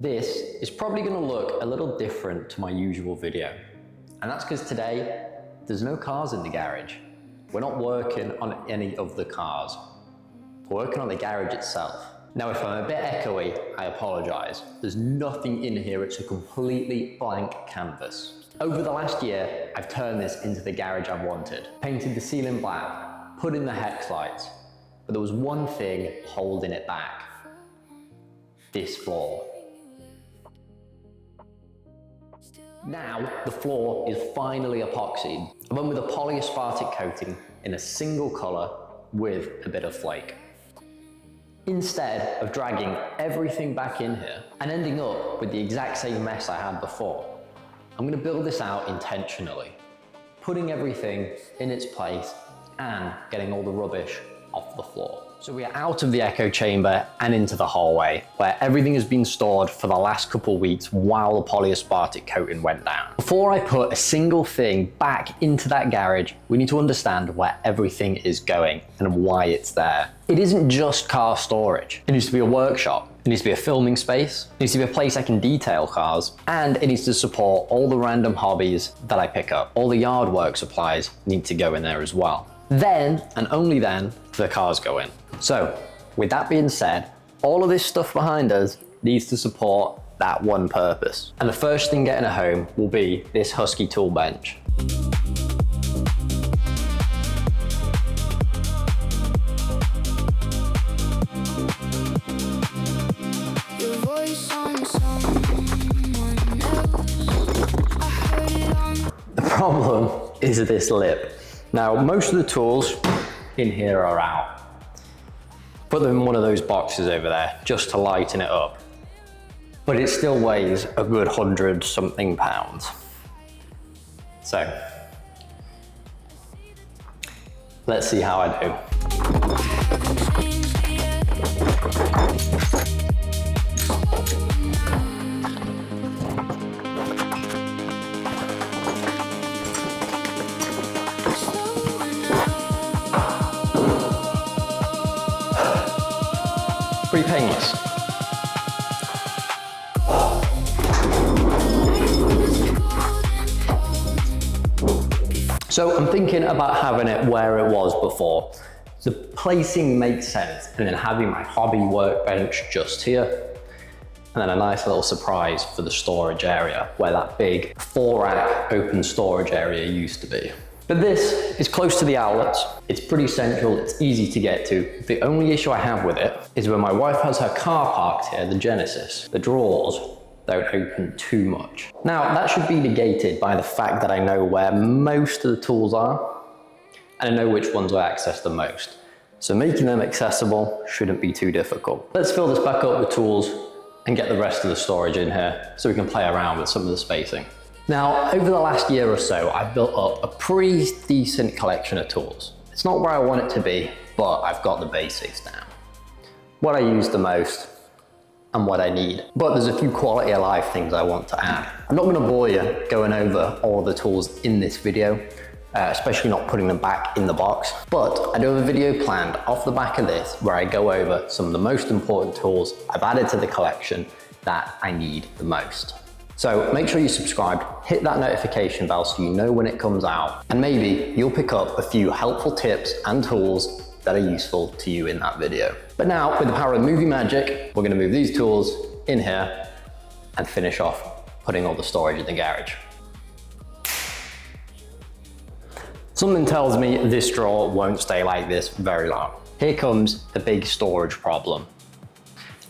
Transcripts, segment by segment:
This is probably going to look a little different to my usual video, and that's because today there's no cars in the garage. We're not working on any of the cars. We're working on the garage itself. Now, if I'm a bit echoey, I apologize. There's nothing in here, it's a completely blank canvas. Over the last year, I've turned this into the garage I've wanted. Painted the ceiling black, put in the hex lights, but there was one thing holding it back. This floor. Now, the floor is finally epoxied. I went with a polyaspartic coating in a single color with a bit of flake. Instead of dragging everything back in here and ending up with the exact same mess I had before, I'm going to build this out intentionally, putting everything in its place and getting all the rubbish off the floor. So we are out of the echo chamber and into the hallway, where everything has been stored for the last couple of weeks while the polyaspartic coating went down. Before I put a single thing back into that garage, we need to understand where everything is going and why it's there. It isn't just car storage. It needs to be a workshop. It needs to be a filming space. It needs to be a place I can detail cars. And it needs to support all the random hobbies that I pick up. All the yard work supplies need to go in there as well. Then, and only then, the cars go in. So, with that being said, all of this stuff behind us needs to support that one purpose. And the first thing getting it home will be this Husky tool bench. The problem is this lip. Now, most of the tools in here are out. Put them in one of those boxes over there just to lighten it up. But it still weighs a good 100-something pounds. So, let's see how I do. Pretty painless. So I'm thinking about having it where it was before. The placing makes sense, and then having my hobby workbench just here, and then a nice little surprise for the storage area where that big 4-rack open storage area used to be. But this is close to the outlets. It's pretty central, it's easy to get to. The only issue I have with it is when my wife has her car parked here, the Genesis, the drawers don't open too much. Now, that should be negated by the fact that I know where most of the tools are, and I know which ones I access the most. So making them accessible shouldn't be too difficult. Let's fill this back up with tools and get the rest of the storage in here so we can play around with some of the spacing. Now, over the last year or so, I've built up a pretty decent collection of tools. It's not where I want it to be, but I've got the basics down. What I use the most and what I need. But there's a few quality of life things I want to add. I'm not gonna bore you going over all the tools in this video, especially not putting them back in the box. But I do have a video planned off the back of this where I go over some of the most important tools I've added to the collection that I need the most. So make sure you subscribe, hit that notification bell so you know when it comes out, and maybe you'll pick up a few helpful tips and tools that are useful to you in that video. But now, with the power of movie magic, we're gonna move these tools in here and finish off putting all the storage in the garage. Something tells me this drawer won't stay like this very long. Here comes the big storage problem.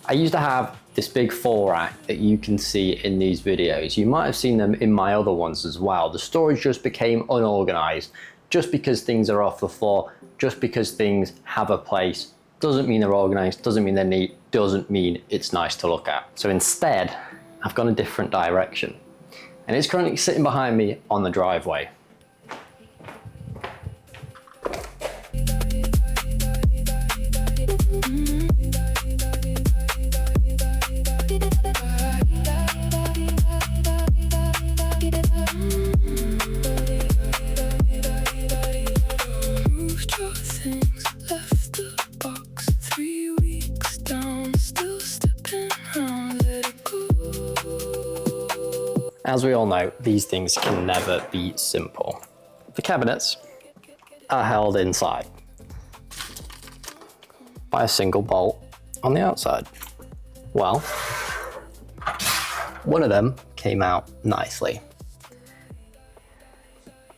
I used to have this big 4-rack that you can see in these videos. You might have seen them in my other ones as well. The storage just became unorganized. Just because things are off the floor, just because things have a place, doesn't mean they're organized, doesn't mean they're neat, doesn't mean it's nice to look at. So instead, I've gone a different direction. And it's currently sitting behind me on the driveway. Left the box 3 weeks down, still stepping around, let it go. As we all know, these things can never be simple. The cabinets are held inside by a single bolt on the outside. Well, one of them came out nicely.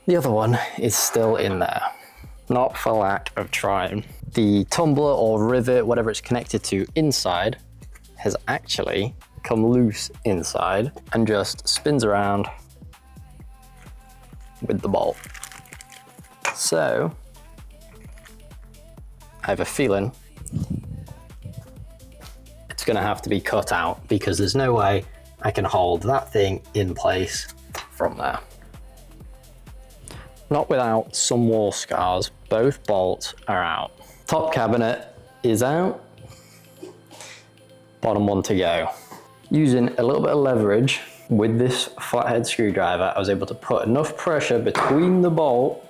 The other one is still in there, not for lack of trying. The tumbler or rivet, whatever it's connected to inside, has actually come loose inside and just spins around with the bolt. So I have a feeling it's gonna have to be cut out because there's no way I can hold that thing in place from there. Not without some wall scars. Both bolts are out. Top cabinet is out. Bottom one to go. Using a little bit of leverage with this flathead screwdriver, I was able to put enough pressure between the bolt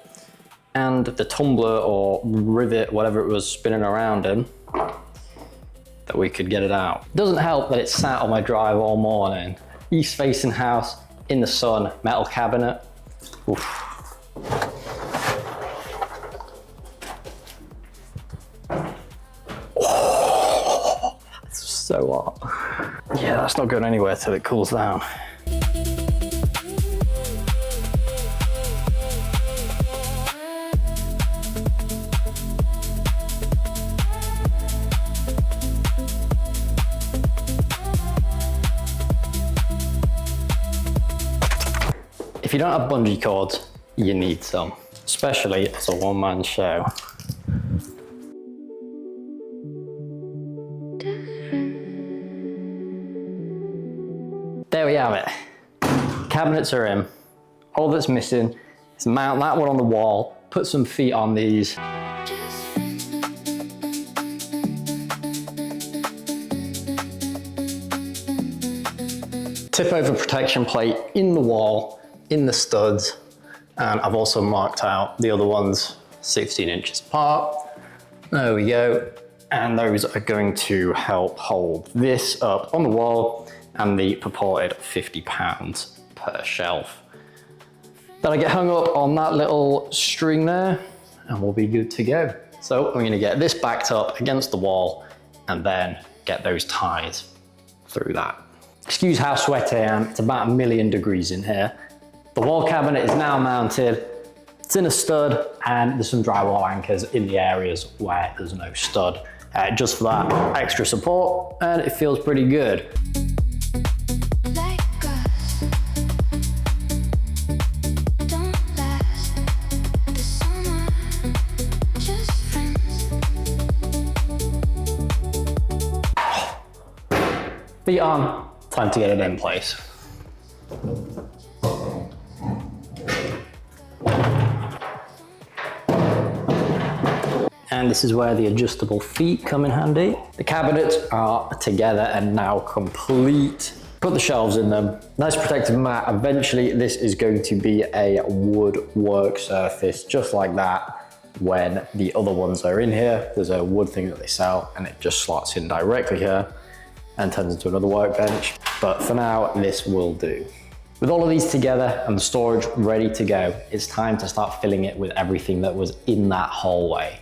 and the tumbler or rivet, whatever it was spinning around in, that we could get it out. Doesn't help that it's sat on my drive all morning. East facing house, in the sun, metal cabinet. Oof. Oh, that's so hot. Yeah, that's not going anywhere till it cools down. If you don't have bungee cords, you need some, especially as a one-man show. There we have it. Cabinets are in. All that's missing is mount that one on the wall, put some feet on these. Tip over protection plate in the wall, in the studs, and I've also marked out the other ones 16 inches apart. There we go. And those are going to help hold this up on the wall and the purported £50 per shelf. Then I get hung up on that little string there and we'll be good to go. So I'm gonna get this backed up against the wall and then get those ties through that. Excuse how sweaty I am, it's about 1,000,000 degrees in here. The wall cabinet is now mounted. It's in a stud and there's some drywall anchors in the areas where there's no stud, just for that extra support, and it feels pretty good. Feet on, time to get it in place. And this is where the adjustable feet come in handy. The cabinets are together and now complete. Put the shelves in them. Nice protective mat. Eventually this is going to be a wood work surface, just like that. When the other ones are in here, there's a wood thing that they sell and it just slots in directly here and turns into another workbench. But for now, this will do. With all of these together and the storage ready to go, it's time to start filling it with everything that was in that hallway.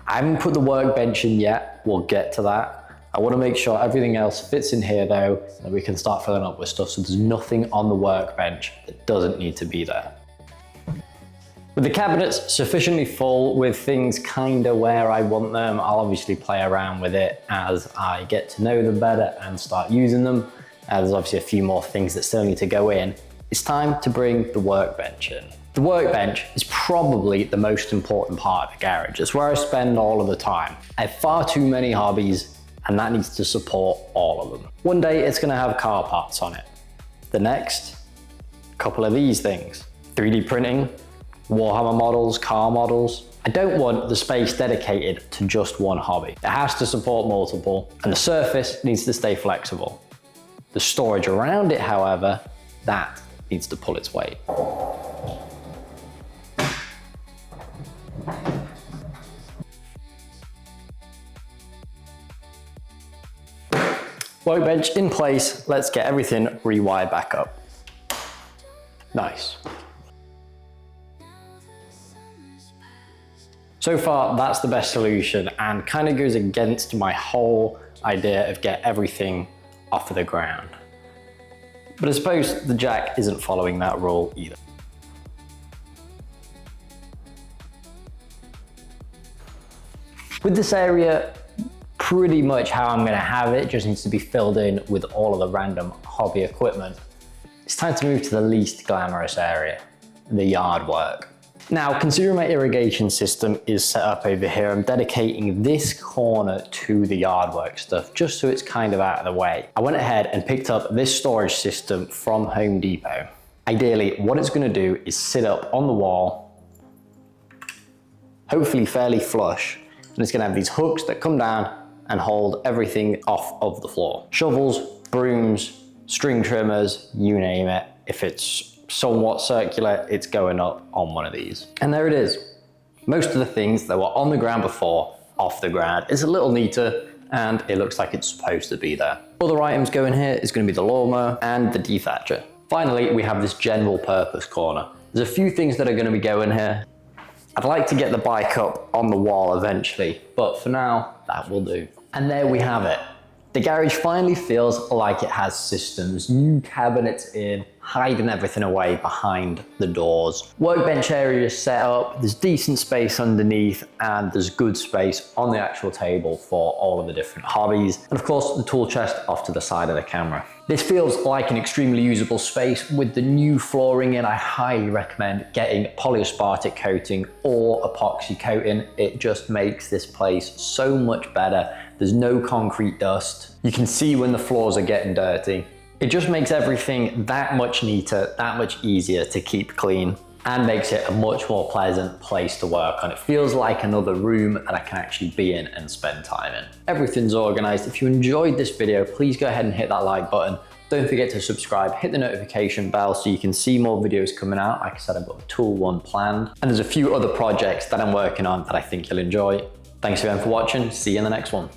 I haven't put the workbench in yet, we'll get to that. I want to make sure everything else fits in here though, that we can start filling up with stuff so there's nothing on the workbench that doesn't need to be there. With the cabinets sufficiently full with things kinda where I want them, I'll obviously play around with it as I get to know them better and start using them. There's obviously a few more things that still need to go in. It's time to bring the workbench in. The workbench is probably the most important part of the garage. It's where I spend all of the time. I have far too many hobbies and that needs to support all of them. One day it's gonna have car parts on it. The next, a couple of these things. 3D printing, Warhammer models, car models. I don't want the space dedicated to just one hobby. It has to support multiple and the surface needs to stay flexible. The storage around it, however, that needs to pull its weight. Workbench in place, let's get everything rewired back up. Nice. So far, that's the best solution and kind of goes against my whole idea of get everything off of the ground. But I suppose the jack isn't following that rule either. With this area, pretty much how I'm gonna have it, just needs to be filled in with all of the random hobby equipment. It's time to move to the least glamorous area, the yard work. Now, considering my irrigation system is set up over here, I'm dedicating this corner to the yard work stuff, just so it's kind of out of the way. I went ahead and picked up this storage system from Home Depot. Ideally, what it's gonna do is sit up on the wall, hopefully fairly flush, and it's gonna have these hooks that come down and hold everything off of the floor. Shovels, brooms, string trimmers, you name it. If it's somewhat circular, it's going up on one of these. And there it is. Most of the things that were on the ground before, off the ground. It's a little neater and it looks like it's supposed to be there. Other items going here is gonna be the lawnmower and the dethatcher. Finally, we have this general purpose corner. There's a few things that are gonna be going here. I'd like to get the bike up on the wall eventually, but for now, that will do. And there we have it. The garage finally feels like it has systems, new cabinets in, hiding everything away behind the doors. Workbench area is set up, there's decent space underneath, and there's good space on the actual table for all of the different hobbies. And of course, the tool chest off to the side of the camera. This feels like an extremely usable space. With the new flooring in, I highly recommend getting polyaspartic coating or epoxy coating. It just makes this place so much better. There's no concrete dust. You can see when the floors are getting dirty. It just makes everything that much neater, that much easier to keep clean, and makes it a much more pleasant place to work on. It feels like another room that I can actually be in and spend time in. Everything's organized. If you enjoyed this video, please go ahead and hit that like button. Don't forget to subscribe, hit the notification bell so you can see more videos coming out. Like I said, I've got the tool one planned, and there's a few other projects that I'm working on that I think you'll enjoy. Thanks again for watching. See you in the next one.